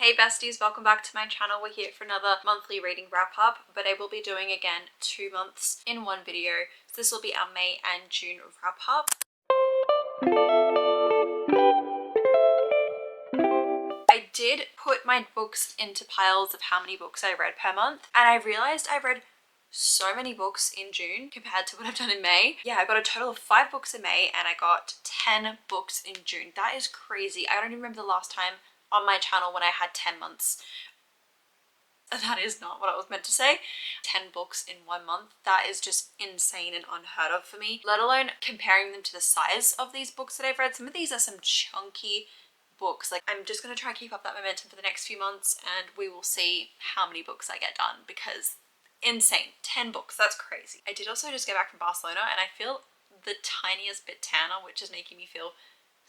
Hey besties, welcome back to my channel. We're here for another monthly reading wrap up, but I will be doing again 2 months in one video. So this will be our May and June wrap up. I did put my books into piles of how many books I read per month, and I realized I read so many books in June compared to what I've done in May. Yeah, I got a total of 5 books in May and I got 10 books in June. That is crazy. I don't even remember the last time on my channel when I had 10 months. That is not what I was meant to say. 10 books in 1 month. That is just insane and unheard of for me, let alone comparing them to the size of these books that I've read. Some of these are some chunky books. Like, I'm just going to try and keep up that momentum for the next few months and we will see how many books I get done, because insane. 10 books, that's crazy. I did also just get back from Barcelona and I feel the tiniest bit tanner, which is making me feel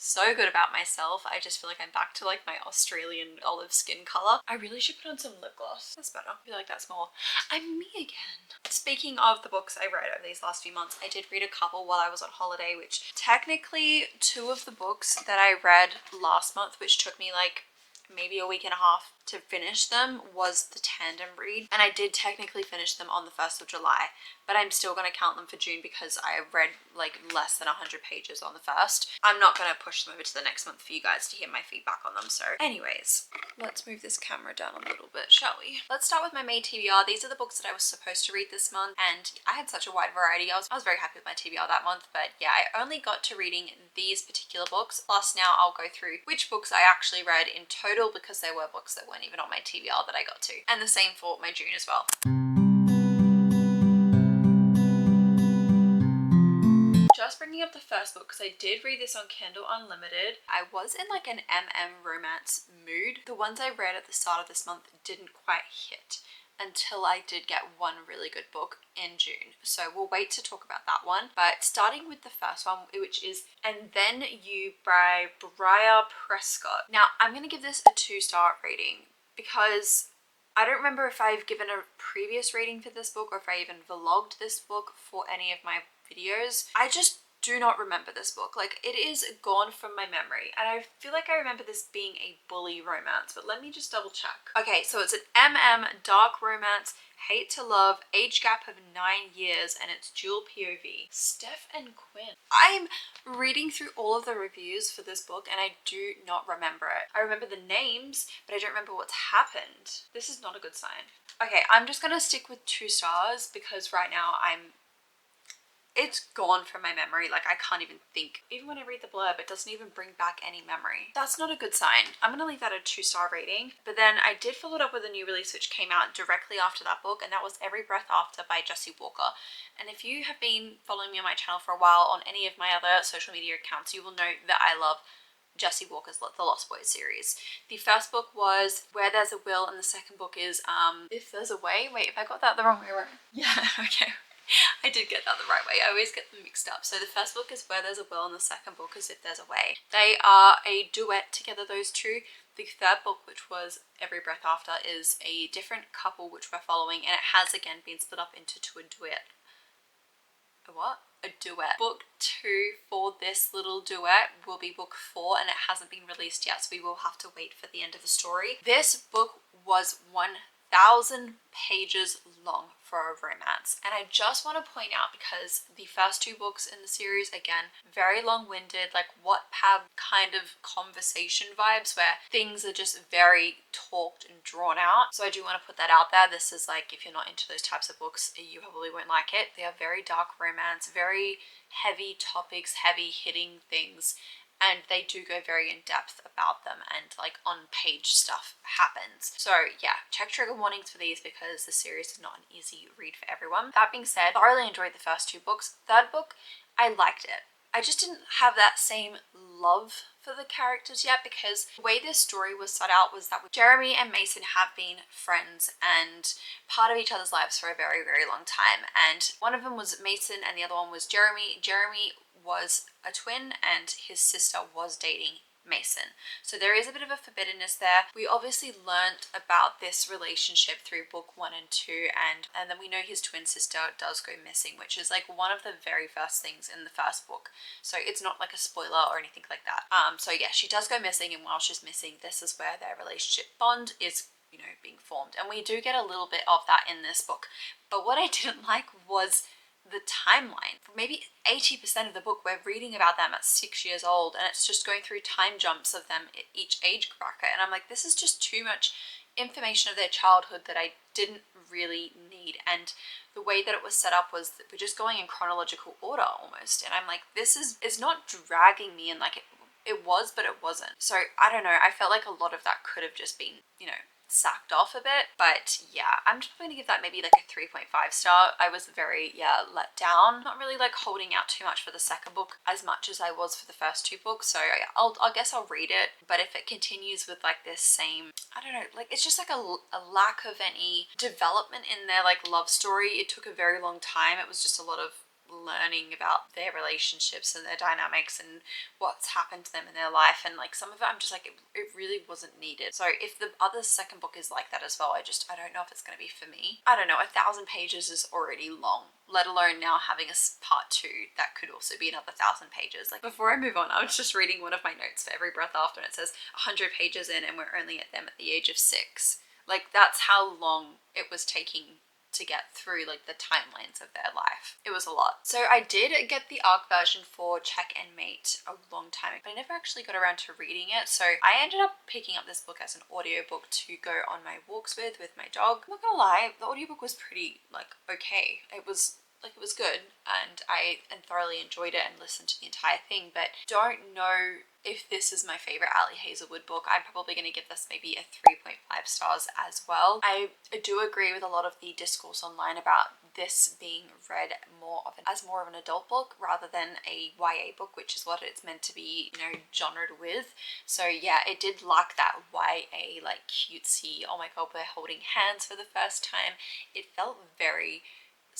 so good about myself. I just feel like I'm back to like my Australian olive skin color. I really should put on some lip gloss. That's better. I feel like that's more I'm me again. Speaking of the books I read over these last few months, I did read a couple while I was on holiday, which technically 2 of the books that I read last month, which took me like maybe a week and a half to finish them, was the Tandem Read, and I did technically finish them on the 1st of July, but I'm still going to count them for June because I read like less than 100 pages on the 1st. I'm not going to push them over to the next month for you guys to hear my feedback on them. So anyways, let's move this camera down a little bit, shall we? Let's start with my May TBR. These are the books that I was supposed to read this month, and I had such a wide variety. I was very happy with my TBR that month, but yeah, I only got to reading these particular books. Plus now I'll go through which books I actually read in total, because there were books that weren't even on my TBR that I got to. And the same for my June as well. Just bringing up the first book because I did read this on Kindle Unlimited. I was in like an romance mood. The ones I read at the start of this month didn't quite hit until I did get one really good book in June. So we'll wait to talk about that one. But starting with the first one, which is And Then You by Briar Prescott. Now, I'm going to give this a 2-star rating because I don't remember if I've given a previous rating for this book or if I even vlogged this book for any of my videos. I just do not remember this book. Like, it is gone from my memory, and I feel like I remember this being a bully romance, but let me just double check. Okay, so it's an dark romance, hate to love, age gap of 9 years, and it's dual POV. Steph and Quinn. I'm reading through all of the reviews for this book and I do not remember it. I remember the names, but I don't remember what's happened. This is not a good sign. Okay, I'm just gonna stick with 2 stars because right now it's gone from my memory. Like, I can't even think. Even when I read the blurb, it doesn't even bring back any memory. That's not a good sign. I'm gonna leave that a 2-star rating. But then I did follow it up with a new release which came out directly after that book, and that was Every Breath After by Jessie Walker. And if you have been following me on my channel for a while on any of my other social media accounts, you will know that I love Jessie Walker's The Lost Boys series. The first book was Where There's a Will, and the second book is If There's a Way. Wait, if I got that the wrong way around. Yeah, okay. I did get that the right way. I always get them mixed up. So the first book is Where There's a Will and the second book is If There's a Way. They are a duet together, those two. The third book, which was Every Breath After, is a different couple which we're following, and it has again been split up into a duet. A what? A duet. Book 2 for this little duet will be book 4, and it hasn't been released yet, so we will have to wait for the end of the story. This book was 1,000 pages long for a romance, and I just want to point out, because the first 2 books in the series, again, very long-winded, like Wattpad kind of conversation vibes where things are just very talked and drawn out. So I do want to put that out there. This is like, if you're not into those types of books, you probably won't like it. They are very dark romance, very heavy topics, heavy hitting things, and they do go very in depth about them, and like on page stuff happens. So yeah, check trigger warnings for these because the series is not an easy read for everyone. That being said, I thoroughly enjoyed the first 2 books. Third book, I liked it. I just didn't have that same love for the characters yet, because the way this story was set out was that Jeremy and Mason have been friends and part of each other's lives for a very, very long time. And one of them was Mason and the other one was Jeremy. Jeremy was a twin and his sister was dating Mason. So there is a bit of a forbiddenness there. We obviously learnt about this relationship through book 1 and 2, and then we know his twin sister does go missing, which is like one of the very first things in the first book. So it's not like a spoiler or anything like that. So yeah, she does go missing, and while she's missing, this is where their relationship bond is, you know, being formed. And we do get a little bit of that in this book. But what I didn't like was the timeline. For maybe 80% of the book, we're reading about them at 6 years old, and it's just going through time jumps of them at each age bracket. And I'm like, this is just too much information of their childhood that I didn't really need. And the way that it was set up was that we're just going in chronological order almost. And I'm like, this is, it's not dragging me in like it was, but it wasn't. So I don't know. I felt like a lot of that could have just been, you know, sacked off a bit. But yeah, I'm just going to give that maybe like a 3.5 star. I was very, let down. Not really like holding out too much for the second book as much as I was for the first 2 books. So I guess I'll read it. But if it continues with like this same, I don't know, like it's just like a lack of any development in their like love story. It took a very long time. It was just a lot of learning about their relationships and their dynamics and what's happened to them in their life, and like some of it I'm just like it really wasn't needed. So if the other second book is like that as well, I don't know if it's going to be for me. I don't know, 1,000 pages is already long, let alone now having a part 2 that could also be another 1,000 pages. Like before I move on, I was just reading one of my notes for every breath after, and it says 100 pages in and we're only at them at the age of 6. Like that's how long it was taking to get through like the timelines of their life. It was a lot. So I did get the ARC version for Check and Mate a long time ago, but I never actually got around to reading it. So I ended up picking up this book as an audiobook to go on my walks with my dog. I'm not gonna lie, the audiobook was pretty like okay. It was good, and I thoroughly enjoyed it and listened to the entire thing, but don't know if this is my favorite Ali Hazelwood book. I'm probably going to give this maybe a 3.5 stars as well. I do agree with a lot of the discourse online about this being read as more of an adult book rather than a YA book, which is what it's meant to be, you know, genred with. So yeah, it did lack that YA like cutesy, oh my god, we're holding hands for the first time. It felt very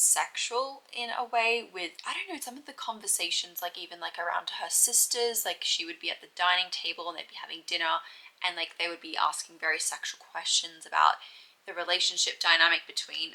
sexual in a way with, I don't know, some of the conversations, like even like around to her sisters, like she would be at the dining table and they'd be having dinner and like they would be asking very sexual questions about the relationship dynamic between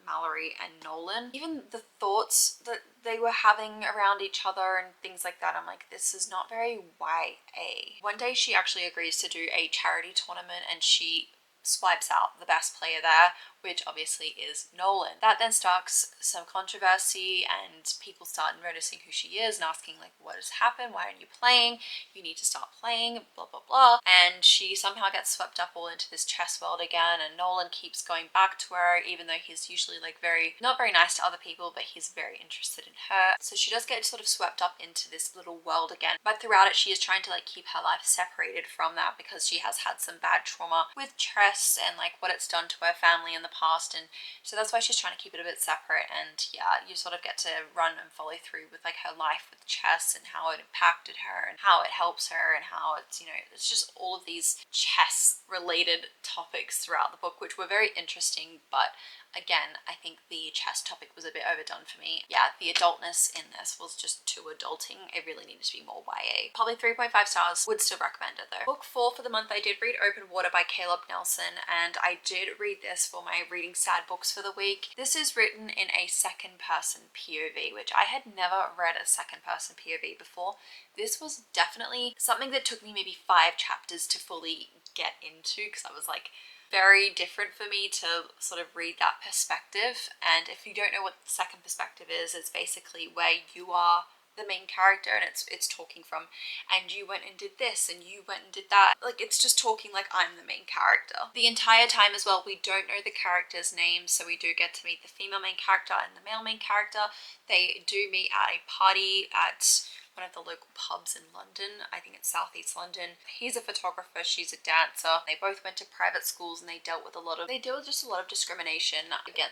Mallory and Nolan. Even the thoughts that they were having around each other and things like that, I'm like, this is not very YA. One day she actually agrees to do a charity tournament and she swipes out the best player there, which obviously is Nolan. That then starts some controversy and people start noticing who she is and asking like, what has happened? Why aren't you playing? You need to start playing, blah, blah, blah. And she somehow gets swept up all into this chess world again, and Nolan keeps going back to her, even though he's usually like not very nice to other people, but he's very interested in her. So she does get sort of swept up into this little world again. But throughout it, she is trying to like keep her life separated from that because she has had some bad trauma with chess and like what it's done to her family in the past, and so that's why she's trying to keep it a bit separate. And yeah, you sort of get to run and follow through with like her life with chess and how it impacted her and how it helps her and how it's, you know, it's just all of these chess related topics throughout the book, which were very interesting. But again, I think the chess topic was a bit overdone for me. Yeah, the adultness in this was just too adulting. It really needed to be more YA. Probably 3.5 stars. Would still recommend it though. Book 4 for the month, I did read Open Water by Caleb Nelson, and I did read this for my reading sad books for the week. This is written in a second person POV, which I had never read a second person POV before. This was definitely something that took me maybe 5 chapters to fully get into, because I was like, very different for me to sort of read that perspective. And if you don't know what the second perspective is, it's basically where you are the main character and it's talking from, and you went and did this and you went and did that. Like, it's just talking like I'm the main character the entire time as well. We don't know the characters' names, so we do get to meet the female main character and the male main character. They do meet at a party at one of the local pubs in London. I think it's Southeast London. He's a photographer, she's a dancer. They both went to private schools and they dealt with just a lot of discrimination. Again,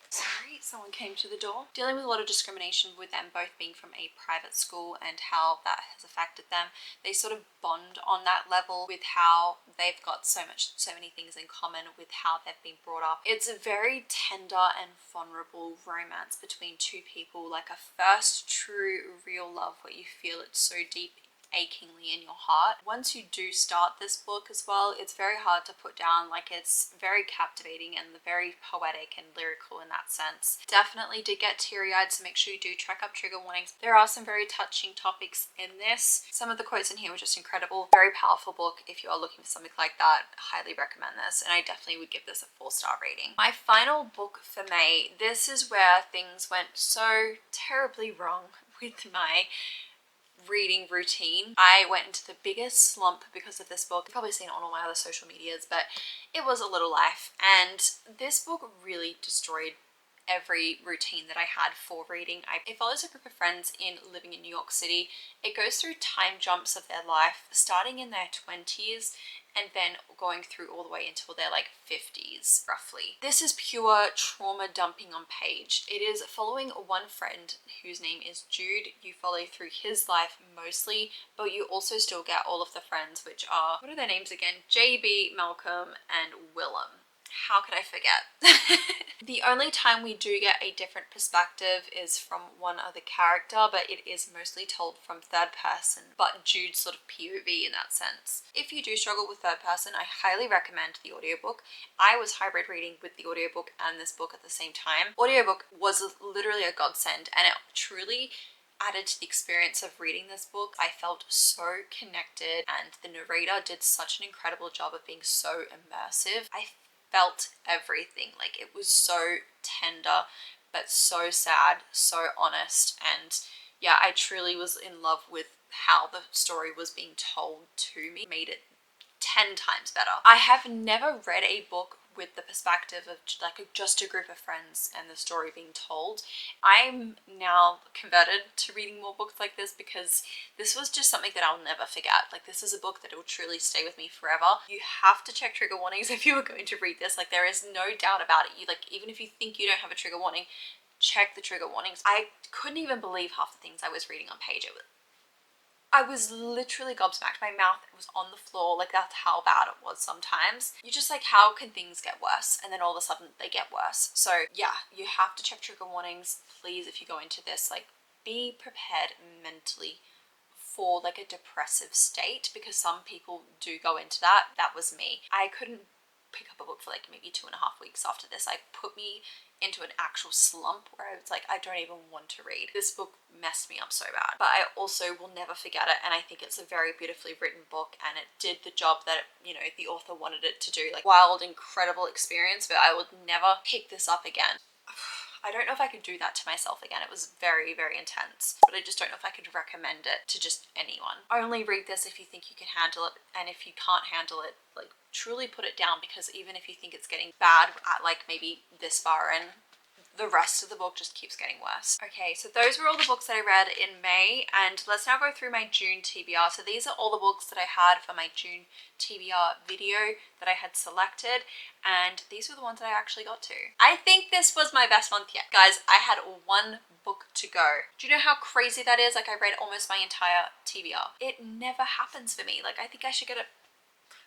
sorry, someone came to the door. Dealing with a lot of discrimination with them both being from a private school and how that has affected them. They sort of bond on that level with how they've got so many things in common with how they've been brought up. It's a very tender and vulnerable romance between two people, like a first true real love where you feel it so deep achingly in your heart. Once you do start this book as well, it's very hard to put down. Like, it's very captivating and very poetic and lyrical in that sense. Definitely did get teary-eyed, so make sure you do check up trigger warnings. There are some very touching topics in this. Some of the quotes in here were just incredible. Very powerful book. If you are looking for something like that, highly recommend this, and I definitely would give this a 4-star rating. My final book for May, this is where things went so terribly wrong with my reading routine. I went into the biggest slump because of this book. You've probably seen it on all my other social medias, but it was A Little Life, and this book really destroyed every routine that I had for reading. It follows a group of friends living in New York City. It goes through time jumps of their life, starting in their 20s and then going through all the way until their like 50s roughly. This is pure trauma dumping on page. It is following one friend whose name is Jude. You follow through his life mostly, but you also still get all of the friends, which are, what are their names again? JB, Malcolm, and Willem. How could I forget? The only time we do get a different perspective is from one other character, but it is mostly told from third person, but Jude's sort of POV in that sense. If you do struggle with third person, I highly recommend the audiobook. I was hybrid reading with the audiobook and this book at the same time. Audiobook was literally a godsend, and it truly added to the experience of reading this book. I felt so connected, and the narrator did such an incredible job of being so immersive. I felt everything. Like, it was so tender but so sad, so honest, and yeah, I truly was in love with how the story was being told to me. It made it 10 times better. I have never read a book with the perspective of just a group of friends and the story being told. I'm now converted to reading more books like this because this was just something that I'll never forget. Like, this is a book that will truly stay with me forever. You have to check trigger warnings if you are going to read this. Like, there is no doubt about it. Even if you think you don't have a trigger warning, check the trigger warnings. I couldn't even believe half the things I was reading on page. I was literally gobsmacked. My mouth was on the floor. Like, that's how bad it was sometimes. You're just like, how can things get worse? And then all of a sudden they get worse. So yeah, you have to check trigger warnings. Please, if you go into this, like, be prepared mentally for like a depressive state, because some people do go into that. That was me. I couldn't pick up a book for like maybe 2.5 weeks after this. I put me into an actual slump where I was like, I don't even want to read. This book messed me up so bad, but I also will never forget it, and I think it's a very beautifully written book, and it did the job that, you know, the author wanted it to do. Like, wild, incredible experience, but I would never pick this up again. I don't know if I could do that to myself again. It was very, very intense, but I just don't know if I could recommend it to just anyone. Only read this if you think you can handle it, and if you can't handle it, like, truly put it down, because even if you think it's getting bad at like maybe this far in, the rest of the book just keeps getting worse. Okay, so those were all the books that I read in May, and let's now go through my June TBR. So these are all the books that I had for my June TBR video that I had selected, and these were the ones that I actually got to. I think this was my best month yet. Guys, I had one book to go. Do you know how crazy that is? Like, I read almost my entire TBR. It never happens for me. Like, I think I should get a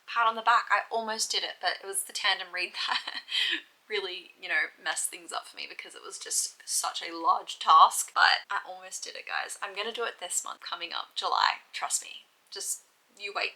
pat on the back. I almost did it, but it was the tandem read that really, you know, messed things up for me, because it was just such a large task. But I almost did it, guys. I'm gonna do it this month coming up, July. Trust me. Just you wait.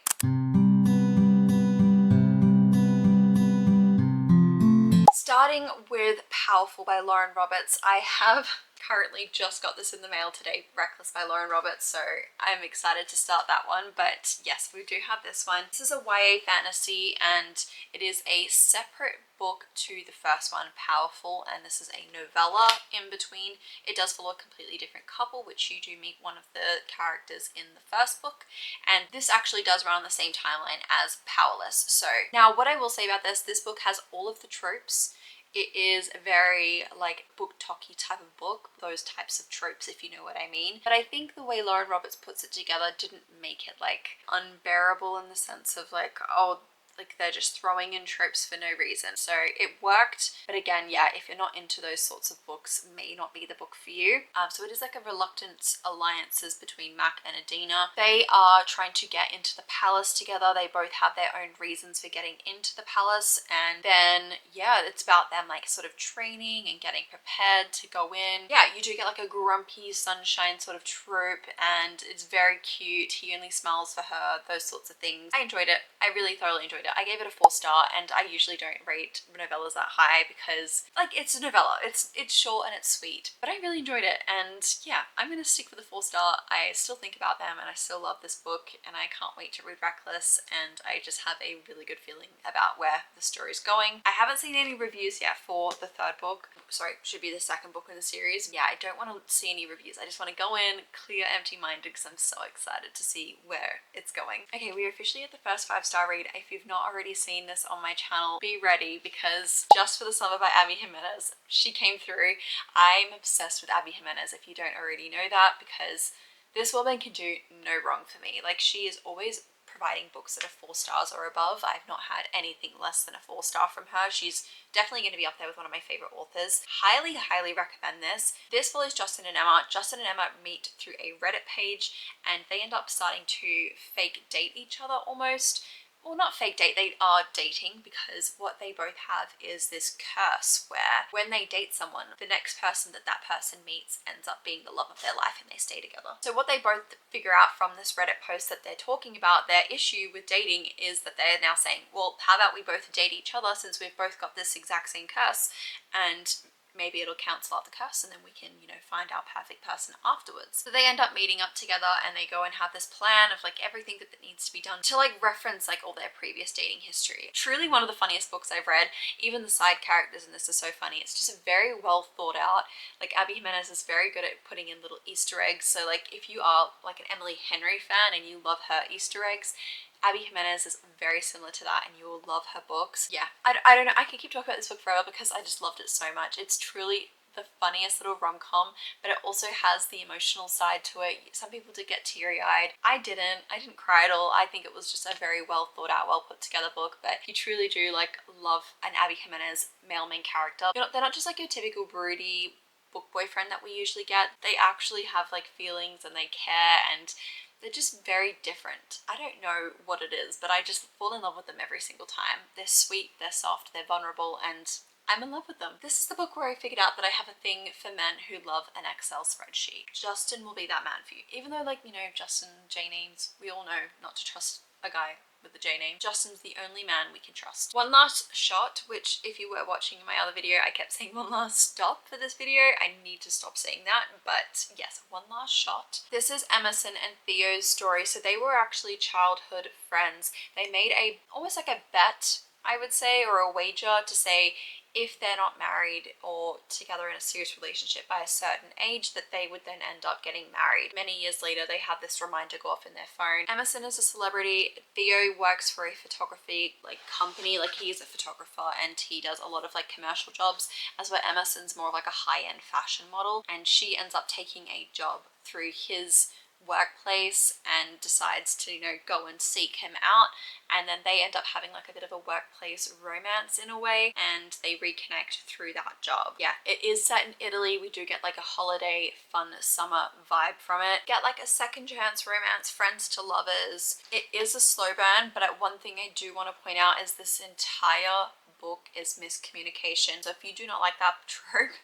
Starting with Powerful by Lauren Roberts. I have currently just got this in the mail today, Reckless by Lauren Roberts, so I'm excited to start that one. But yes, we do have this one. This is a YA fantasy, and it is a separate book to the first one, Powerful, and this is a novella in between. It does follow a completely different couple, which you do meet one of the characters in the first book, and this actually does run on the same timeline as Powerless. So now what I will say about this book has all of the tropes. It is a very like book talky type of book, those types of tropes, if you know what I mean. But I think the way Lauren Roberts puts it together didn't make it like unbearable, in the sense of like, oh, like they're just throwing in tropes for no reason. So it worked, but again, yeah, if you're not into those sorts of books, it may not be the book for you. So it is like a reluctant alliances between Mac and Adina. They are trying to get into the palace together. They both have their own reasons for getting into the palace, and then yeah, it's about them like sort of training and getting prepared to go in. Yeah, you do get like a grumpy sunshine sort of trope, and it's very cute. He only smiles for her, those sorts of things. I enjoyed it. I really thoroughly enjoyed it. I gave it a 4-star, and I usually don't rate novellas that high because like it's a novella. It's short and it's sweet, but I really enjoyed it, and yeah, I'm gonna stick with the 4-star. I still think about them and I still love this book, and I can't wait to read Reckless, and I just have a really good feeling about where the story's going. I haven't seen any reviews yet for the third book. Sorry, should be the second book in the series. Yeah, I don't want to see any reviews. I just want to go in clear, empty-minded because I'm so excited to see where it's going. Okay, we are officially at the first 5-star read. If you've not already seen this on my channel, be ready, because Just for the Summer by Abby Jimenez, she came through. I'm obsessed with Abby Jimenez, if you don't already know that, because this woman can do no wrong for me. Like, she is always providing books that are 4 stars or above. I've not had anything less than a 4-star from her. She's definitely going to be up there with one of my favorite authors. Highly, highly recommend this. This follows Justin and Emma. Justin and Emma meet through a Reddit page, and they end up starting to fake date each other almost. Well, not fake date, they are dating, because what they both have is this curse where when they date someone, the next person that person meets ends up being the love of their life, and they stay together. So what they both figure out from this Reddit post that they're talking about, their issue with dating, is that they're now saying, well, how about we both date each other since we've both got this exact same curse, and maybe it'll cancel out the curse, and then we can, you know, find our perfect person afterwards. So they end up meeting up together, and they go and have this plan of like everything that needs to be done to like reference like all their previous dating history. Truly one of the funniest books I've read. Even the side characters in this are so funny. It's just a very well thought out. Like, Abby Jimenez is very good at putting in little Easter eggs. So like if you are like an Emily Henry fan and you love her Easter eggs, Abby Jimenez is very similar to that, and you will love her books. Yeah, I don't know, I could keep talking about this book forever because I just loved it so much. It's truly the funniest little rom-com, but it also has the emotional side to it. Some people did get teary-eyed. I didn't cry at all. I think it was just a very well thought out, well put together book. But you truly do like love an Abby Jimenez male main character. They're not just like your typical broody book boyfriend that we usually get. They actually have like feelings, and they care, and they're just very different. I don't know what it is, but I just fall in love with them every single time. They're sweet, they're soft, they're vulnerable, and I'm in love with them. This is the book where I figured out that I have a thing for men who love an Excel spreadsheet. Justin will be that man for you. Even though, like, you know, Justin, J names, we all know not to trust a guy with the J name. Justin's the only man we can trust. One Last Shot, which if you were watching my other video, I kept saying one last stop for this video. I need to stop saying that, but yes, One Last Shot. This is Emerson and Theo's story. So they were actually childhood friends. They made almost like a bet, I would say, or a wager to say if they're not married or together in a serious relationship by a certain age, that they would then end up getting married. Many years later, they have this reminder go off in their phone. Emerson is a celebrity. Theo works for a photography like company. Like, he's a photographer, and he does a lot of like commercial jobs, as where Emerson's more of like a high-end fashion model, and she ends up taking a job through his workplace and decides to, you know, go and seek him out, and then they end up having like a bit of a workplace romance in a way, and they reconnect through that job. Yeah, it is set in Italy. We do get like a holiday fun summer vibe from it. Get like a second chance romance, friends to lovers. It is a slow burn, but one thing I do want to point out is this entire book is miscommunication. So if you do not like that trope,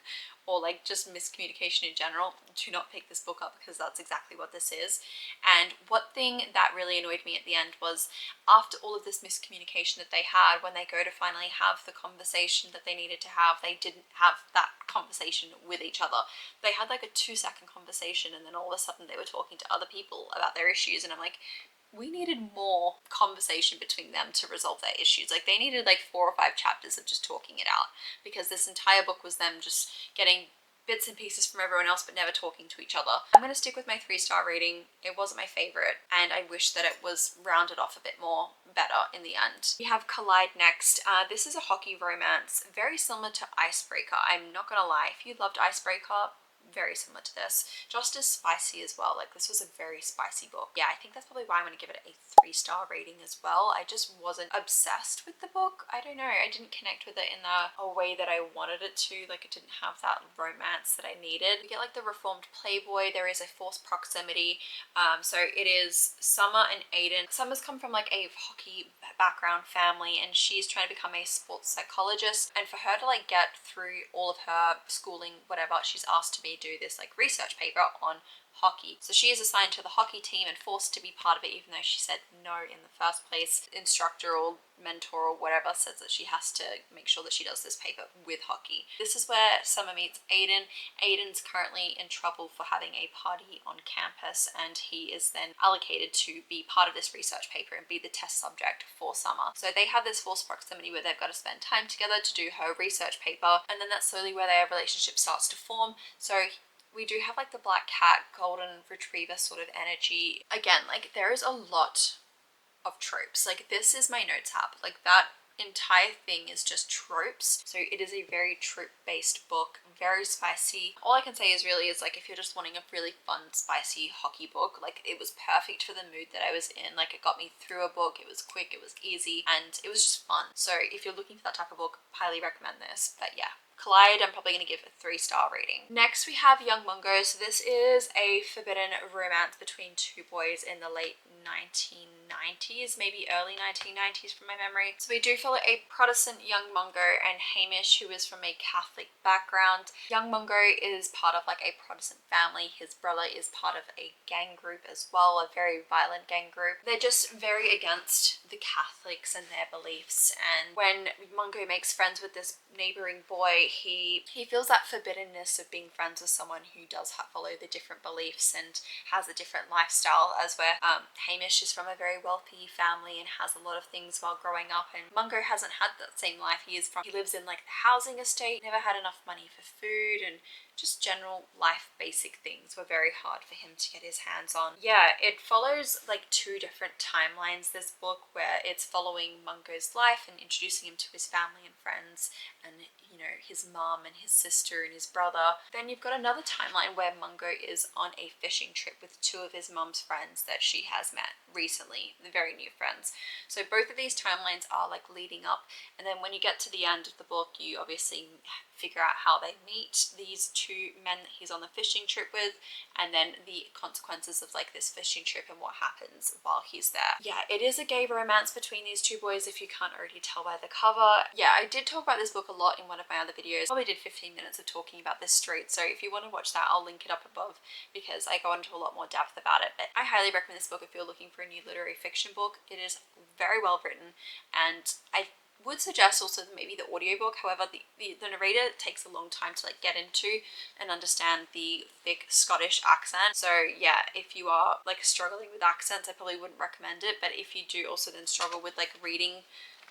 or like just miscommunication in general, do not pick this book up, because that's exactly what this is. And one thing that really annoyed me at the end was, after all of this miscommunication that they had, when they go to finally have the conversation that they needed to have, they didn't have that conversation with each other. They had like a 2-second conversation, and then all of a sudden they were talking to other people about their issues, and I'm like, we needed more conversation between them to resolve their issues. Like, they needed like 4 or 5 chapters of just talking it out, because this entire book was them just getting bits and pieces from everyone else but never talking to each other. I'm going to stick with my 3-star rating. It wasn't my favorite, and I wish that it was rounded off a bit more better in the end. We have Collide next. This is a hockey romance, very similar to Icebreaker. I'm not gonna lie, if you loved Icebreaker, very similar to this, just as spicy as well. Like, this was a very spicy book. Yeah, I think that's probably why I'm going to give it a 3-star rating as well. I just wasn't obsessed with the book. I don't know, I didn't connect with it in a way that I wanted it to. Like, it didn't have that romance that I needed. We get like the reformed playboy, there is a forced proximity. So it is Summer and Aiden. Summer's come from like a hockey background family, and she's trying to become a sports psychologist, and for her to like get through all of her schooling, whatever, she's asked to do this like research paper on hockey. So she is assigned to the hockey team and forced to be part of it, even though she said no in the first place. Instructor or mentor or whatever says that she has to make sure that she does this paper with hockey. This is where Summer meets Aiden. Aiden's currently in trouble for having a party on campus, and he is then allocated to be part of this research paper and be the test subject for Summer. So they have this forced proximity where they've got to spend time together to do her research paper, and then that's slowly where their relationship starts to form. So we do have like the black cat, golden retriever sort of energy. Again, like, there is a lot of tropes. Like, this is my notes app. Like, that entire thing is just tropes. So it is a very trope-based book, very spicy. All I can say is really is like, if you're just wanting a really fun, spicy hockey book, like, it was perfect for the mood that I was in. Like, it got me through a book. It was quick, it was easy, and it was just fun. So if you're looking for that type of book, highly recommend this. But yeah, Collide, I'm probably going to give a 3-star rating. Next, we have Young Mongo. So this is a forbidden romance between two boys in the late 1990s, maybe early 1990s from my memory. So we do follow a Protestant young Mongo and Hamish, who is from a Catholic background. Young Mongo is part of like a Protestant family. His brother is part of a gang group as well, a very violent gang group. They're just very against the Catholics and their beliefs, and when Mongo makes friends with this neighboring boy, he feels that forbiddenness of being friends with someone who does follow the different beliefs and has a different lifestyle, as where Hamish is from a very wealthy family and has a lot of things while growing up, and Mongo hasn't had that same life. He lives in like the housing estate, never had enough money for food, and just general life basic things were very hard for him to get his hands on. Yeah, it follows like 2 different timelines, this book, where it's following Mungo's life and introducing him to his family and friends, and you know, his mom and his sister and his brother. Then you've got another timeline where Mongo is on a fishing trip with 2 of his mom's friends that she has met recently, the very new friends. So both of these timelines are like leading up, and then when you get to the end of the book, you obviously figure out how they meet, these 2 men that he's on the fishing trip with, and then the consequences of like this fishing trip and what happens while he's there. Yeah, it is a gay romance between these 2 boys, if you can't already tell by the cover. Yeah, I did talk about this book a lot in one of my other videos. Probably did 15 minutes of talking about this straight, so if you want to watch that, I'll link it up above because I go into a lot more depth about it. But I highly recommend this book if you're looking for a new literary fiction book. It is very well written, and I would suggest also maybe the audiobook. However, the narrator takes a long time to like get into and understand the thick Scottish accent. So yeah, if you are like struggling with accents, I probably wouldn't recommend it. But if you do also then struggle with like reading,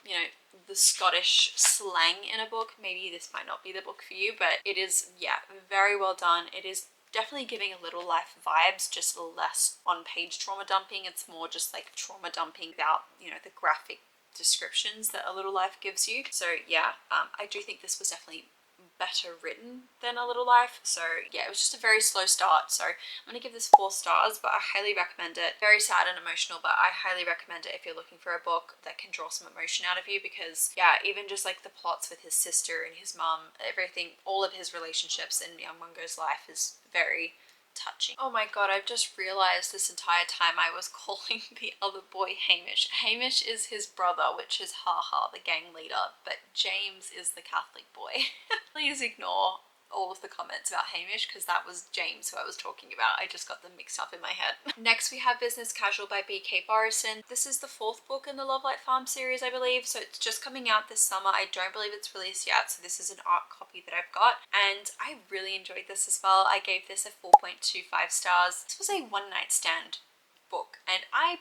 you know, the Scottish slang in a book, maybe this might not be the book for you. But it is, yeah, very well done. It is definitely giving a Little Life vibes, just less on-page trauma dumping. It's more just like trauma dumping without, you know, the graphic descriptions that A Little Life gives you. So yeah, I do think this was definitely better written than A Little Life. So yeah, it was just a very slow start. So I'm going to give this 4 stars, but I highly recommend it. Very sad and emotional, but I highly recommend it if you're looking for a book that can draw some emotion out of you, because yeah, even just like the plots with his sister and his mum, everything, all of his relationships in Young Mungo's life is very touching. Oh my god, I've just realized this entire time I was calling the other boy Hamish. Hamish is his brother, which is Haha, the gang leader, but James is the Catholic boy. Please ignore all of the comments about Hamish, because that was James who I was talking about. I just got them mixed up in my head. Next we have Business Casual by B.K. Borison. This is the 4th book in the Love Light Farm series, I believe, so it's just coming out this summer. I don't believe it's released yet, so this is an art copy that I've got, and I really enjoyed this as well. I gave this a 4.25 stars. This was a one-night stand book, and I'm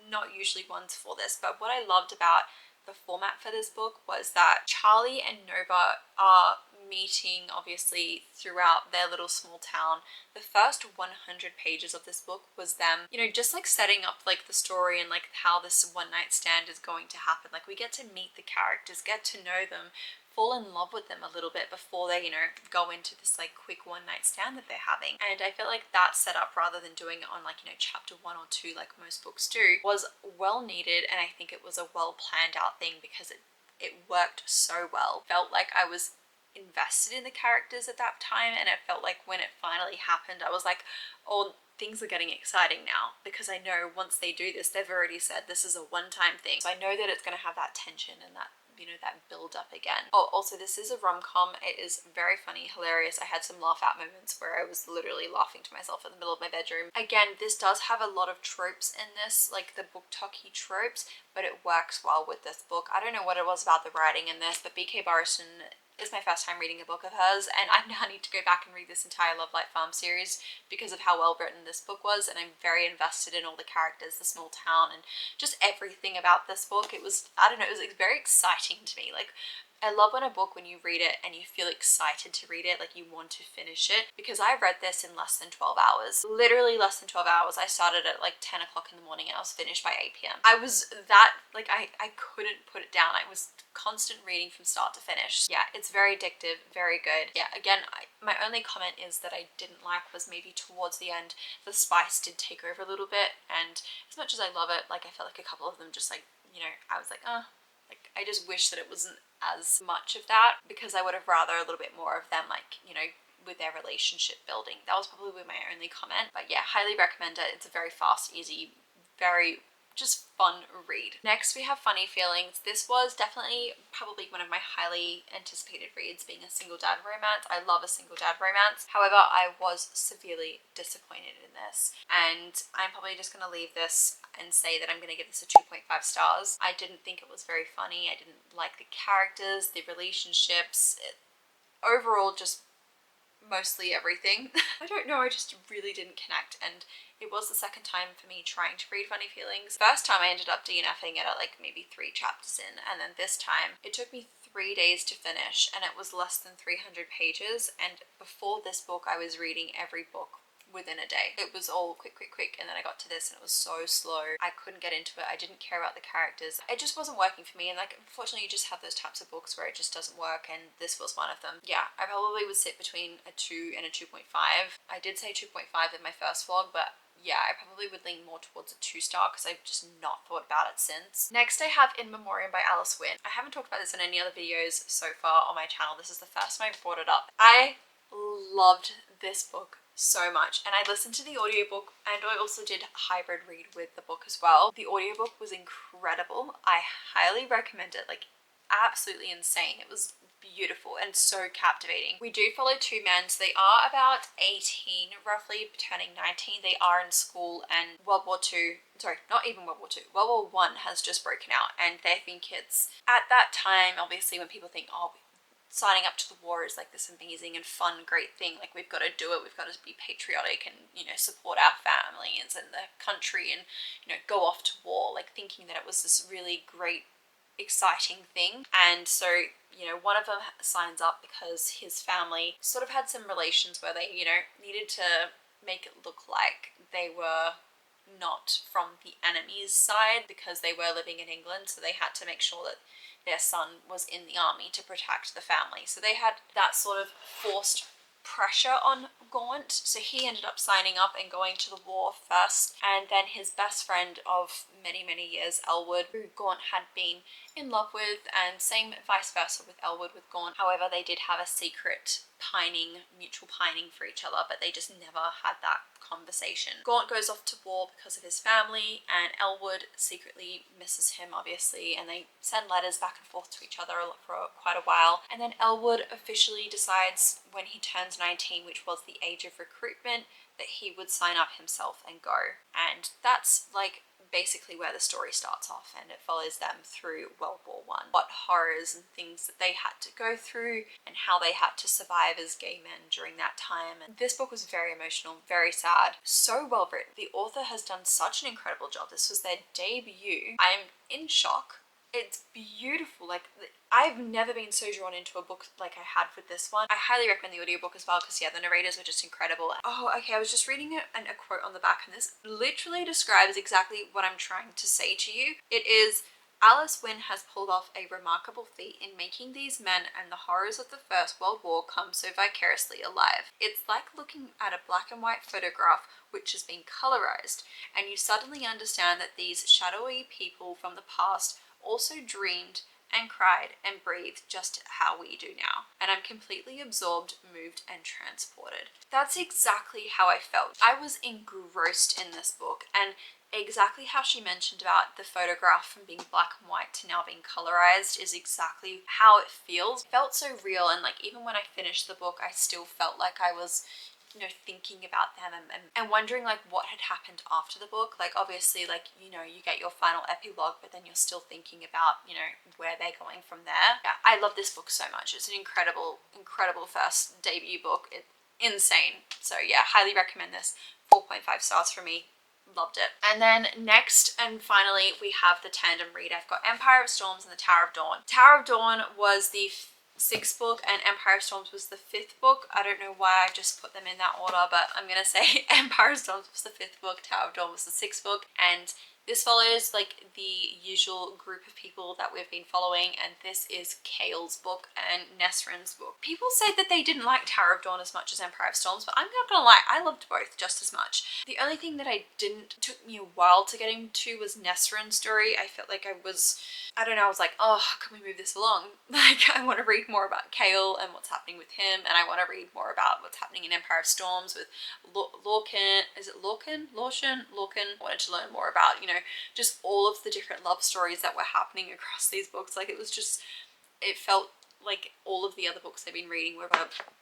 not usually one for this, but what I loved about the format for this book was that Charlie and Nova are meeting obviously throughout their little small town. The first 100 pages of this book was them, you know, just like setting up like the story and like how this one night stand is going to happen. Like we get to meet the characters, get to know them, fall in love with them a little bit before they, you know, go into this like quick one night stand that they're having. And I feel like that setup, rather than doing it on like, you know, chapter 1 or 2 like most books do, was well needed. And I think it was a well planned out thing because it worked so well. Felt like I was invested in the characters at that time, and it felt like when it finally happened I was like, oh, things are getting exciting now, because I know once they do this, they've already said this is a one-time thing, so I know that it's going to have that tension and that, you know, that build up again. Oh, also this is a rom-com. It is very funny, hilarious. I had some laugh out moments where I was literally laughing to myself in the middle of my bedroom. Again, this does have a lot of tropes in this, like the book talkie tropes, but it works well with this book. I don't know what it was about the writing in this, but BK Barriston is my first time reading a book of hers, and I now need to go back and read this entire Love Light Farm series because of how well written this book was, and I'm very invested in all the characters, the small town, and just everything about this book. It was, I don't know, it was very exciting to me. Like, I love when a book, when you read it and you feel excited to read it, like you want to finish it, because I read this in less than 12 hours. Literally less than 12 hours. I started at like 10 o'clock in the morning and I was finished by 8 p.m. I was that, like, I couldn't put it down. I was constant reading from start to finish. Yeah, it's very addictive, very good. Yeah, again, my only comment is that I didn't like was maybe towards the end, the spice did take over a little bit, and as much as I love it, like I felt like a couple of them just like, you know, I was like, like I just wish that it wasn't as much of that, because I would have rather a little bit more of them, like, you know, with their relationship building. That was probably my only comment, but yeah, highly recommend it. It's a very fast, easy, very just fun read. Next we have Funny Feelings. This was definitely probably one of my highly anticipated reads, being a single dad romance. I love a single dad romance. However, I was severely disappointed in this, and I'm probably just going to leave this and say that I'm going to give this a 2.5 stars. I didn't think it was very funny. I didn't like the characters, the relationships, overall just mostly everything. I don't know, I just really didn't connect, and it was the second time for me trying to read Funny Feelings. First time I ended up DNFing it at like maybe 3 chapters in, and then this time it took me 3 days to finish, and it was less than 300 pages, and before this book I was reading every book within a day. It was all quick, and then I got to this and it was so slow. I couldn't get into it. I didn't care about the characters. It just wasn't working for me, and like, unfortunately you just have those types of books where it just doesn't work, and this was one of them. Yeah, I probably would sit between a 2 and a 2.5. I did say 2.5 in my first vlog, but yeah, I probably would lean more towards a 2-star because I've just not thought about it since. Next I have In Memoriam by Alice Wynne. I haven't talked about this in any other videos so far on my channel. This is the first time I've brought it up. I loved this book so much, and I listened to the audiobook, and I also did hybrid read with the book as well. The audiobook was incredible. I highly recommend it, like absolutely insane. It was beautiful and so captivating. We do follow 2 men, so they are about 18 roughly, turning 19. They are in school, and World War II, sorry, not even World War II, World War I has just broken out, and they think it's, at that time, obviously when people think, oh, signing up to the war is like this amazing and fun, great thing, like we've got to do it, we've got to be patriotic and, you know, support our families and the country and, you know, go off to war, like thinking that it was this really great, exciting thing. And so, you know, one of them signs up because his family sort of had some relations where they, you know, needed to make it look like they were not from the enemy's side because they were living in England, so they had to make sure that their son was in the army to protect the family. So they had that sort of forced pressure on Gaunt, so he ended up signing up and going to the war first, and then his best friend of many years, Elwood, who Gaunt had been in love with, and same vice versa with Elwood with Gaunt. However, they did have a secret mutual pining for each other, but they just never had that conversation. Gaunt goes off to war because of his family, and Elwood secretly misses him, obviously, and they send letters back and forth to each other for quite a while. And then Elwood officially decides when he turns 19, which was the age of recruitment, that he would sign up himself and go. And that's like basically where the story starts off, and it follows them through World War I. What horrors and things that they had to go through and how they had to survive as gay men during that time. And this book was very emotional, very sad, so well written. The author has done such an incredible job. This was their debut. I'm in shock It's beautiful. Like, I've never been so drawn into a book like I had with this one. I highly recommend the audiobook as well because, yeah, the narrators were just incredible. Oh, okay, I was just reading a quote on the back, and this literally describes exactly what I'm trying to say to you. It is, Alice Wynne has pulled off a remarkable feat in making these men and the horrors of the First World War come so vicariously alive. It's like looking at a black and white photograph which has been colorized, and you suddenly understand that these shadowy people from the past also dreamed and cried and breathed just how we do now. And I'm completely absorbed, moved, and transported. That's exactly how I felt. I was engrossed in this book, and exactly how she mentioned about the photograph from being black and white to now being colorized is exactly how it feels. It felt so real, and like even when I finished the book, I still felt like I was, you know, thinking about them and wondering like what had happened after the book. Like obviously, like, you know, you get your final epilogue, but then you're still thinking about, you know, where they're going from there. Yeah, I love this book so much. It's an incredible first debut book. It's insane. So yeah, highly recommend this. 4.5 stars for me. Loved it. And then next and finally we have the Tandem Reader. I've got Empire of Storms and the Tower of Dawn. Tower of Dawn was the sixth book and Empire of Storms was the fifth book. I don't know why I just put them in that order, but I'm gonna say Empire of Storms was the fifth book, Tower of Dawn was the sixth book, and this follows like the usual group of people that we've been following, and this is Kale's book and Nesrin's book. People say that they didn't like Tower of Dawn as much as Empire of Storms, but I'm not gonna lie, I loved both just as much. The only thing that took me a while to get into was Nesrin's story. I felt like I don't know, I was like, oh, can we move this along? Like, I want to read more about Kale and what's happening with him, and I want to read more about what's happening in Empire of Storms with Lorcan. Is it Lorcan? Lorcan? I wanted to learn more about, you know, just all of the different love stories that were happening across these books. Like, it felt like all of the other books I've been reading were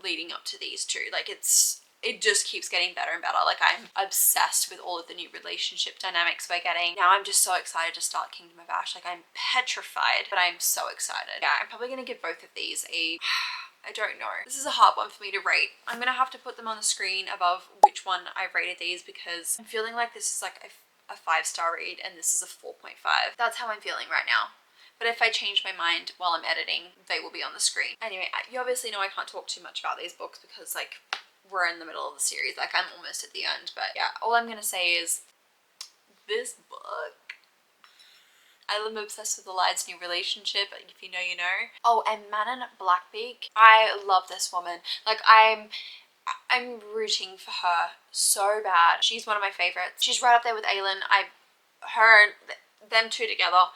leading up to these two. Like, it just keeps getting better and better. Like, I'm obsessed with all of the new relationship dynamics we're getting. Now I'm just so excited to start Kingdom of Ash. Like, I'm petrified, but I'm so excited. Yeah, I'm probably gonna give both of these a I don't know. This is a hard one for me to rate. I'm gonna have to put them on the screen above which one I've rated these because I'm feeling like this is like a 5-star read and this is a 4.5. That's how I'm feeling right now. But if I change my mind while I'm editing, they will be on the screen. Anyway, you obviously know I can't talk too much about these books because like we're in the middle of the series. Like, I'm almost at the end. But yeah, all I'm gonna say is this book, I'm obsessed with Elide's new relationship. If you know, you know. Oh, and Manon Blackbeak. I love this woman. Like, I'm rooting for her so bad. She's one of my favorites. She's right up there with Aelin. Them two together,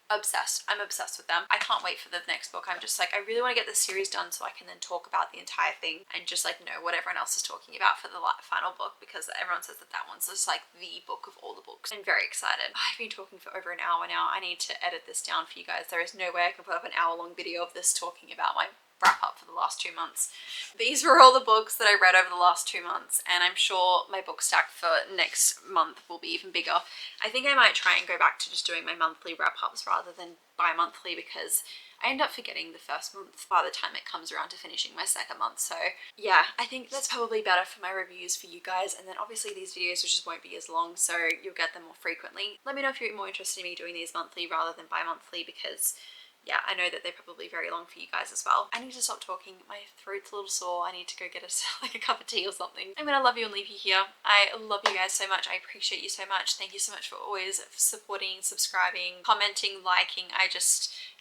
obsessed. I'm obsessed with them. I can't wait for the next book. I'm just like, I really want to get this series done so I can then talk about the entire thing and just like know what everyone else is talking about for the final book, because everyone says that one's just like the book of all the books. I'm very excited. I've been talking for over an hour now. I need to edit this down for you guys. There is no way I can put up an hour-long video of this talking about my wrap up for the last 2 months. These were all the books that I read over the last 2 months, and I'm sure my book stack for next month will be even bigger. I think I might try and go back to just doing my monthly wrap-ups rather than bi-monthly, because I end up forgetting the first month by the time it comes around to finishing my second month. So yeah, I think that's probably better for my reviews for you guys, and then obviously these videos just won't be as long, so you'll get them more frequently. Let me know if you're more interested in me doing these monthly rather than bi-monthly, because yeah, I know that they're probably very long for you guys as well. I need to stop talking. My throat's a little sore. I need to go get like a cup of tea or something. I'm gonna love you and leave you here. I love you guys so much. I appreciate you so much. Thank you so much for always supporting, subscribing, commenting, liking.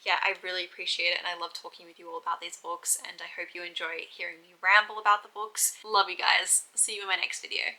Yeah, I really appreciate it, and I love talking with you all about these books, and I hope you enjoy hearing me ramble about the books. Love you guys. See you in my next video.